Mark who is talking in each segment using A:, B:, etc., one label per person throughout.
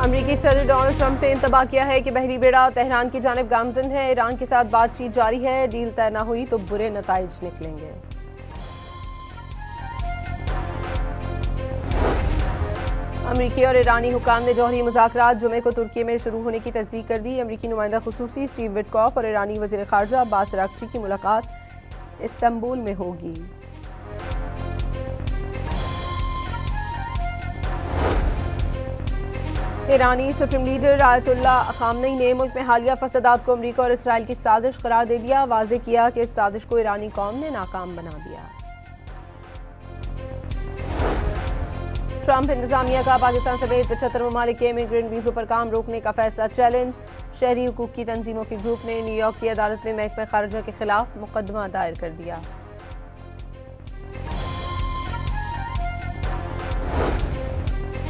A: अमेरिकी सदर Donald Trump ने इंतबा किया है कि बहरी बेड़ा तेहरान की जानिब गामजन है। ईरान के साथ बातचीत जारी है, डील तय न हुई तो बुरे नताइज निकलेंगे। अमेरिकी और ईरानी हुकाम ने जौहरी मुज़ाकरात जुमे को तुर्की में शुरू होने की तस्दीक कर दी। अमेरिकी नुमाइंदा खुसूसी स्टीव विटकॉफ और ईरानी वज़ीर ख़ारजा अब्बास अराग़ची की मुलाकात इस्तांबुल में होगी। ईरानी सुप्रीम लीडर आयतुल्लाह ख़ामनेई ने मुल्क में हालिया फसादात को अमेरिका और इसराइल की साजिश करार दे दिया। वाज़ेह किया कि इस साजिश को ईरानी कौम ने नाकाम बना दिया। ट्रंप इंतजामिया का पाकिस्तान समेत 75 ममालिक के इमिग्रेंट वीज़ों पर काम रोकने का फैसला चैलेंज। शहरी हुकूक की तंजीमों के ग्रुप ने न्यूयॉर्क की अदालत में महकमा खारजा के खिलाफ मुकदमा दायर कर दिया।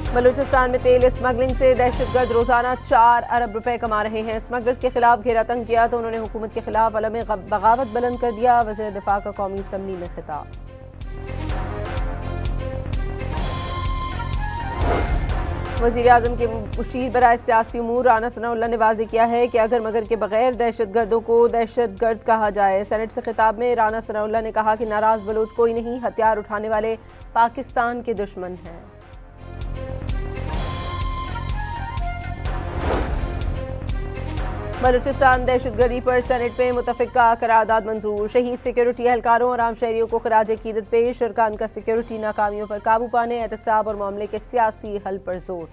A: बलूचिस्तान में तेल स्मगलिंग से दहशतगर्द रोजाना 4 अरब रुपए कमा रहे हैं। स्मगलर्स के खिलाफ घेरा तंग किया तो उन्होंने हुकूमत के खिलाफ अलम बगावत बुलंद कर दिया। वज़ीर दिफा का कौमी असम्बली में खिताब। वज़ीर आज़म के मुशीर बराए सियासी उमूर राना सनाउल्लाह ने वाज़ेह किया है कि अगर मगर के बगैर दहशतगर्दों को दहशतगर्द कहा जाए। सेनेट से खिताब में राना सनाउल्लाह ने कहा कि नाराज बलोच कोई नहीं, हथियार उठाने वाले पाकिस्तान के दुश्मन हैं। बलूचिस्तान दहशतगर्दी पर सेनेट में मुतफ़िका करारदाद मंजूर। शहीद सिक्योरिटी एहलकारों और आम शहरियों को खराज अकीदत पेश। अरकान का सिक्योरिटी नाकामियों पर काबू पाने, एहतसाब और मामले के सियासी हल पर जोर।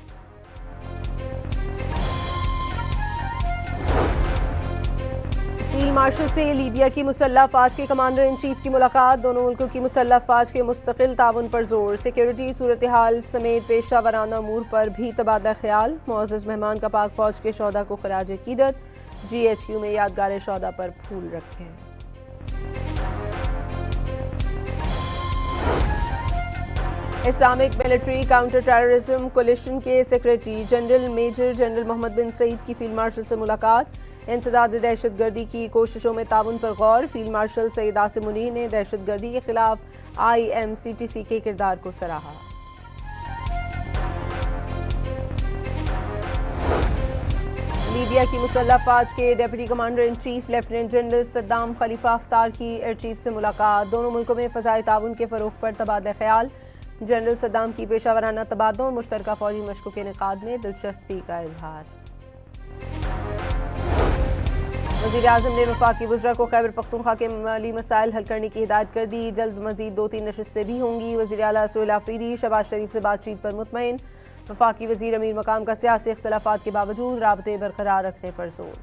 A: फील्ड मार्शल से लीबिया की मुसल्लह फ़ौज के कमांडर इन चीफ की मुलाकात। दोनों मुल्कों की मुसल्लह फ़ौज के मुस्तकिल ताउन पर जोर। सिक्योरिटी सूरत हाल समेत पेशा वराना अमूर पर भी तबादला ख्याल। मुअज़्ज़ज़ मेहमान का पाक फ़ौज के शोहदा को खराज अकीदत। GHQ में यादगार शोहदा पर फूल रखे। Islamic military counter terrorism coalition के secretary general major general Mohammed bin Saeed की फील्ड मार्शल से मुलाकात। इंसदाद दहशतगर्दी की कोशिशों में ताउन पर गौर। फील्ड मार्शल सईद आसिम मुनीर ने दहशतगर्दी के खिलाफ IMCTC के किरदार को सराहा। लीबिया की मुसल्लह फ़ौज के deputy commander in chief lieutenant general Saddam Khalifa Haftar की एयर चीफ से मुलाकात। दोनों मुल्कों में फ़ज़ाई ताउन के फ़रोग़ पर तबादला ख्याल। जनरल सद्दाम की पेशा वराना तबादलों और मुश्तरका फ़ौजी मशक़ों के इनेक़ाद में दिलचस्पी का इज़हार। वज़ीर आज़म ने वफ़ाक़ी वज़रा को खैबर पख्तूनख्वा के माली मसाइल हल करने की हिदायत कर दी। जल्द मज़ीद 2-3 नशिस्तें भी होंगी। वज़ीर आला सुहेल आफरीदी शहबाज शरीफ से बातचीत पर मुतमईन। वफ़ाक़ी वज़ीर अमीर मकाम का सियासी इख्तिलाफ़ात के बावजूद राबते बरकरार रखने पर जोर।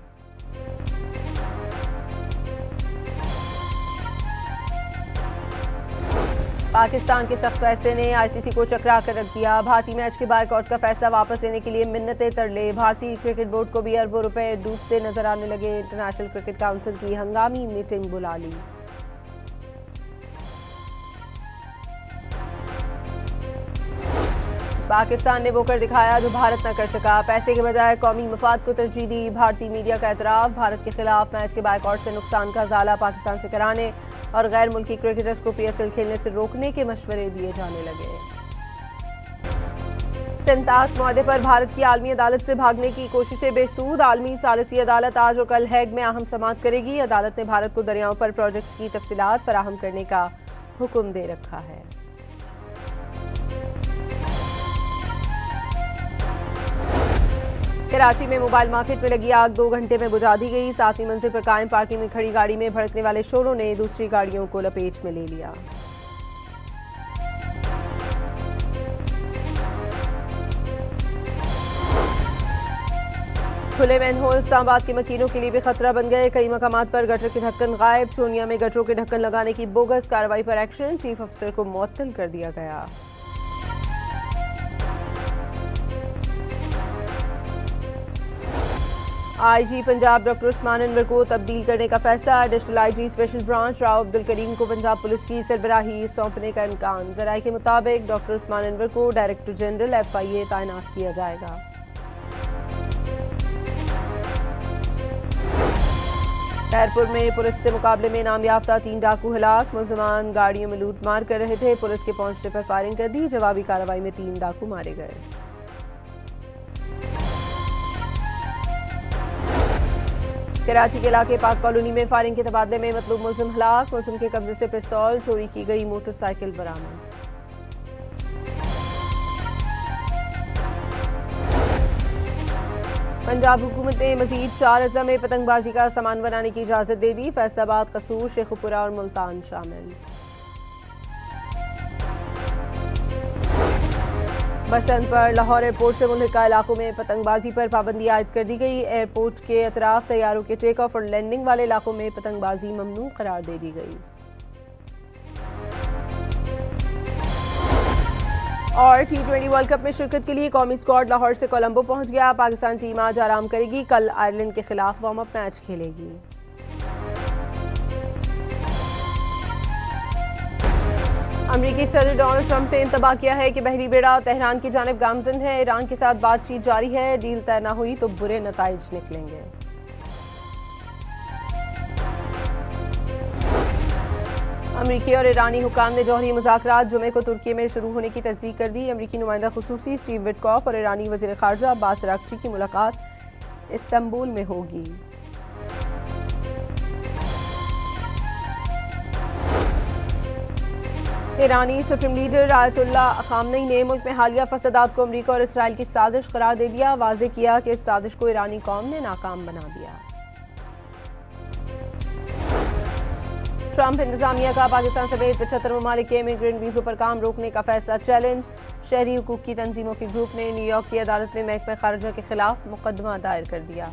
A: पाकिस्तान के सख्त फैसले ने ICC को चकरा कर रख दिया। भारतीय मैच के बायकॉट का फैसला वापस लेने के लिए मिन्नतें तरले। भारतीय क्रिकेट बोर्ड को भी अरबों रुपए डूबते नजर आने लगे। इंटरनेशनल क्रिकेट काउंसिल की हंगामी मीटिंग बुला ली। पाकिस्तान ने वो कर दिखाया जो भारत न कर सका। पैसे के बजाय कौमी मफाद को तरजीह दी। भारतीय मीडिया का एतराफ़। भारत के खिलाफ मैच के बायकॉट से नुकसान का ज़ाला पाकिस्तान से कराने और गैर मुल्की क्रिकेटर्स को PSL खेलने से रोकने के मशवरे दिए जाने लगे। सिंतास मुआहदे पर भारत की आलमी अदालत से भागने की कोशिशें बेसूद। आलमी सालिसी अदालत आज और कल हैग में अहम समाअत करेगी। अदालत ने भारत को दरियाओं पर प्रोजेक्ट्स की तफसीलात फराहम करने का हुक्म दे रखा है। कराची में मोबाइल मार्केट में लगी आग 2 घंटे में बुझा दी गई। 7वीं मंजिल पर कायम पार्किंग में खड़ी गाड़ी में भड़कने वाले शोरों ने दूसरी गाड़ियों को लपेट में ले लिया। खुले मैनहोल इस्लामाबाद के मकीनों के लिए भी खतरा बन गए। कई मकामात पर गटर के ढक्कन गायब। चोनिया में गटरों के ढक्कन लगाने की बोगस कार्रवाई पर एक्शन। चीफ अफसर को मुअत्तल कर दिया गया। IG पंजाब डॉक्टर उस्मान अनवर को तब्दील करने का फैसला। Additional IG special branch Rao Abdul Karim को पंजाब पुलिस की सरबराही सौंपने का इम्कान। ज़राए के मुताबिक डॉक्टर उस्मान अनवर को डायरेक्टर जनरल FIA तैनात किया जाएगा। खैरपुर में पुलिस से मुकाबले में नामयाफ्ता 3 डाकू हलाक। मुलजमान गाड़ियों में लूट मार कर रहे थे। पुलिस के पहुंचने पर फायरिंग कर दी। जवाबी कार्रवाई में 3 डाकू मारे गए। कराची के इलाके पाक कॉलोनी में फायरिंग के तबादले में मतलूब मुलजिम हलाक। मुलजिम के कब्जे से पिस्तौल, चोरी की गई मोटरसाइकिल बरामद। पंजाब हुकूमत ने मजीद 4 अजला में पतंगबाजी का सामान बनाने की इजाज़त दे दी। फैसलाबाद, कसूर, शेखुपुरा और मुल्तान शामिल। बसंत पर लाहौर एयरपोर्ट से मुल्हिका इलाकों में पतंगबाजी पर पाबंदी आयद कर दी गई। एयरपोर्ट के अतराफ तैयारों के टेक ऑफ और लैंडिंग वाले इलाकों में पतंगबाजी ममनू करार दे दी गई। और T20 वर्ल्ड कप में शिरकत के लिए कौमी स्क्वाड लाहौर से कोलंबो पहुंच गया। पाकिस्तान टीम आज आराम करेगी, कल आयरलैंड के खिलाफ वार्म अप मैच खेलेगी। अमरीकी सदर डोनाल्ड ट्रंप ने इंतबाह किया है कि बहरी बेड़ा तेहरान की जानिब गामजन है। ईरान के साथ बातचीत जारी है, डील तय न हुई तो बुरे नताइज निकलेंगे। अमरीकी और ईरानी हुकाम ने जौहरी मुज़ाकरात जुमे को तुर्की में शुरू होने की तस्दीक कर दी। अमरीकी नुमाइंदा खुसूसी स्टीव विटकॉफ और ईरानी वज़ीर ख़ारजा अब्बास अराग़ची की मुलाकात इस्तांबुल में होगी। ईरानी सुप्रीम लीडर आयतुल्लाह ख़ामनेई ने मुल्क में हालिया फसादात को अमरीका और इसराइल की साजिश करार दे दिया। वाज़ेह किया कि इस साजिश को ईरानी कौम ने नाकाम बना दिया। ट्रंप इंतजामिया का पाकिस्तान समेत 75 ममालिक के इमिग्रेंट वीज़ों पर काम रोकने का फैसला चैलेंज। शहरी हुकूक की तंजीमों के ग्रुप ने न्यूयॉर्क की अदालत में महकमा खारजा के खिलाफ मुकदमा दायर कर दिया।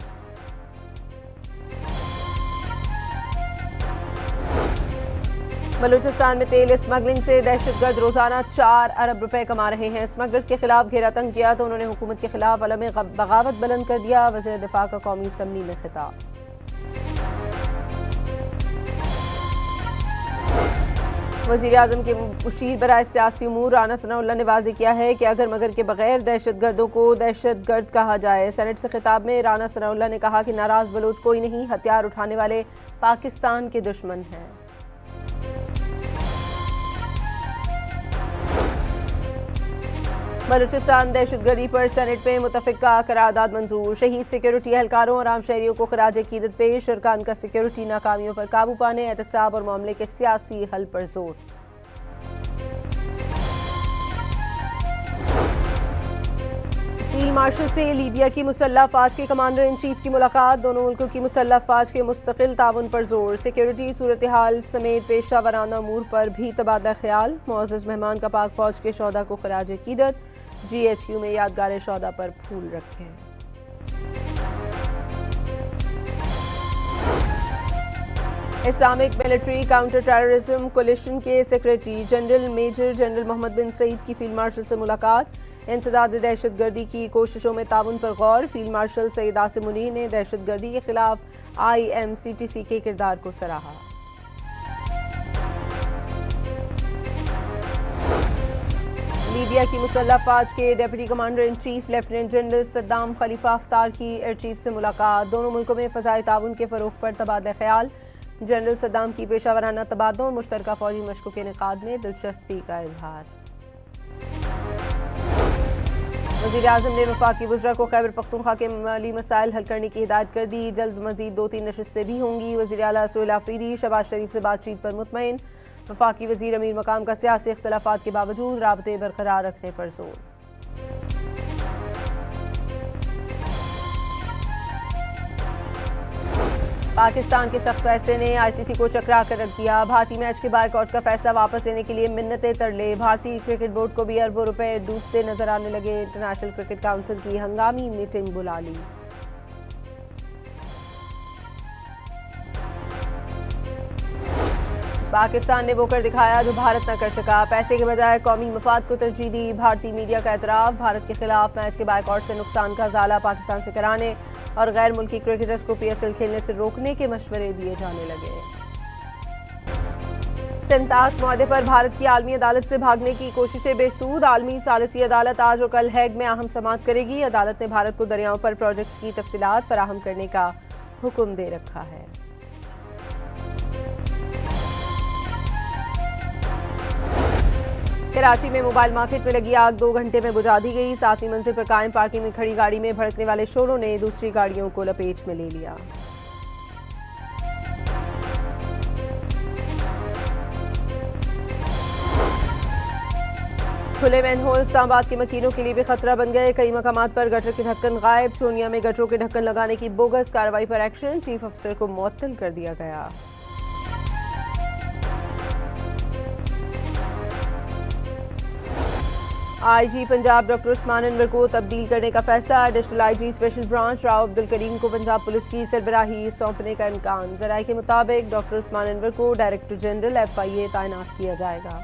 A: बलूचिस्तान में तेल स्मगलिंग से दहशतगर्द रोजाना 4 अरब रुपए कमा रहे हैं। स्मगलर्स के खिलाफ घेरा तंग किया तो उन्होंने हुकूमत के खिलाफ अलम बगावत बुलंद कर दिया। वज़ीर दिफा का कौमी असम्बली में खिताब। वज़ीर आज़म के मुशीर बराए सियासी उमूर राना सनाउल्लाह ने वाज़ेह किया है कि अगर मगर के बगैर दहशतगर्दों को दहशतगर्द कहा जाए। सेनेट से खिताब में राना सनाउल्लाह ने कहा कि नाराज़ बलोच कोई नहीं, हथियार उठाने वाले पाकिस्तान के दुश्मन हैं। बलूचिस्तान दहशतगर्दी पर सेनेट में मुतफ़िका करारदाद मंजूर। शहीद सिक्योरिटी एहलकारों और आम शहरियों को खराज अकीदत पेश। अरकान का सिक्योरिटी नाकामियों पर काबू पाने, एहतसाब और मामले के सियासी हल पर जोर। फील्ड मार्शल से लीबिया की मुसल्लह फ़ौज के कमांडर इन चीफ की मुलाकात। दोनों मुल्कों की मुसल्लह फ़ौज के मुस्तकिल ताउन पर जोर। सिक्योरिटी सूरत हाल समेत पेशा वराना अमूर पर भी तबादला ख्याल। मुअज़्ज़ज़ मेहमान का पाक फ़ौज के शोहदा को खराज अकीदत। GHQ में यादगार शोहदा पर फूल रखे। Islamic military counter terrorism coalition के secretary general major general Mohammed bin Saeed की फील्ड मार्शल से मुलाकात। इंसदाद दहशतगर्दी की कोशिशों में ताउन पर गौर। फील्ड मार्शल सईद आसिम मुनीर ने दहशतगर्दी के खिलाफ IMCTC के किरदार को सराहा। लीबिया की मुसल्लह फ़ौज के deputy commander in chief lieutenant general Saddam Khalifa Haftar की एयर चीफ से मुलाकात। दोनों मुल्कों में फ़ज़ाई ताउन के फ़रोग़ पर तबादला ख्याल। जनरल सद्दाम की पेशा वराना तबादलों और मुश्तरका फ़ौजी मशक़ों के इनेक़ाद में दिलचस्पी का इजहार। वज़ीर आज़म ने वफाकी वज़रा को खैबर पख्तूनख्वा के माली मसाइल हल करने की हिदायत कर दी। जल्द मज़ीद 2-3 नशिस्तें भी होंगी। वज़ीर आला सुहेल आफरीदी शहबाज शरीफ से बातचीत पर मुतमईन। वफाकी वज़ीर अमीर मकाम का सियासी इख्तलाफात के बावजूद राबते बरकरार रखने पर जोर। पाकिस्तान के सख्त फैसले ने ICC को चकरा कर रख दिया। भारतीय मैच के बायकॉट का फैसला वापस लेने के लिए मिन्नतें तरले। भारतीय क्रिकेट बोर्ड को भी अरबों रुपए डूबते नजर आने लगे। इंटरनेशनल क्रिकेट काउंसिल की हंगामी मीटिंग बुला ली। पाकिस्तान ने वो कर दिखाया जो भारत न कर सका। पैसे के बजाय कौमी मफाद को तरजीह दी। भारतीय मीडिया का एतराफ़। भारत के खिलाफ मैच के बायकॉट से नुकसान का ज़ाला पाकिस्तान से कराने और गैर मुल्की क्रिकेटर्स को PSL खेलने से रोकने के मशवरे दिए जाने लगे। सेंतास मुआहदे पर भारत की आलमी अदालत से भागने की कोशिशें बेसूद। आलमी सालिसी अदालत आज और कल हैग में अहम समाअत करेगी। अदालत ने भारत को दरियाओं पर प्रोजेक्ट्स की तफसीलात फराहम करने का हुक्म दे रखा है। कराची में मोबाइल मार्केट में लगी आग 2 घंटे में बुझा दी गई। 7वीं मंजिल पर कायम पार्किंग में खड़ी गाड़ी में भड़कने वाले शोरों ने दूसरी गाड़ियों को लपेट में ले लिया। खुले मैनहोल इस्लामाबाद के मकीनों के लिए भी खतरा बन गए। कई मकामात पर गटर के ढक्कन गायब। चोनिया में गटरों के ढक्कन लगाने की बोगस कार्रवाई पर एक्शन। चीफ अफसर को मुअत्तल कर दिया गया। आईजी पंजाब डॉक्टर उस्मान अनवर को तब्दील करने का फैसला। Additional IG special branch Rao Abdul Karim को पंजाब पुलिस की सरबराही सौंपने का इम्कान। जराये के मुताबिक डॉक्टर उस्मान अनवर को डायरेक्टर जनरल FIA तैनात किया जाएगा।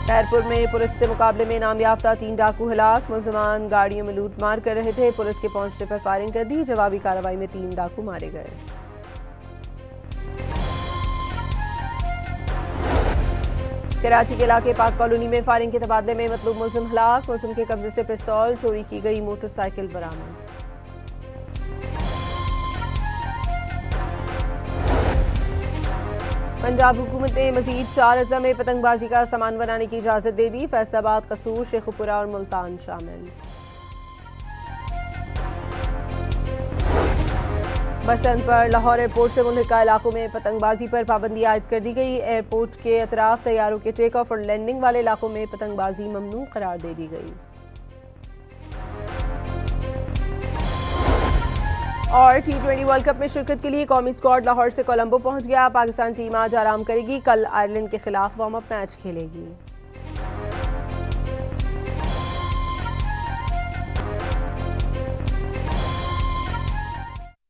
A: खैरपुर में पुलिस से मुकाबले में नामयाफ्ता 3 डाकू हलाक। मुलजमान गाड़ियों में लूट मार कर रहे थे। पुलिस के पहुंचने पर फायरिंग कर दी। जवाबी कार्रवाई में 3 डाकू मारे गए। कराची के इलाके पाक कॉलोनी में फायरिंग के तबादले में मतलूब मुलजिम हलाक। मुलजिम के कब्जे से पिस्तौल, चोरी की गई मोटरसाइकिल बरामद। पंजाब हुकूमत ने मजीद 4 अजला में पतंगबाजी का सामान बनाने की इजाजत दे दी। फैसलाबाद, कसूर, शेखुपुरा और मुल्तान शामिल। बसंत पर लाहौर एयरपोर्ट से मुल्हिका इलाकों में पतंगबाजी पर पाबंदी आयद कर दी गई। एयरपोर्ट के अतराफ तैयारों के टेक ऑफ और लैंडिंग वाले इलाकों में पतंगबाजी ममनू करार दे दी गई। और T20 वर्ल्ड कप में शिरकत के लिए कौमी स्क्वाड लाहौर से कोलंबो पहुंच गया। पाकिस्तान टीम आज आराम करेगी। कल आयरलैंड के खिलाफ वार्म अप मैच खेलेगी।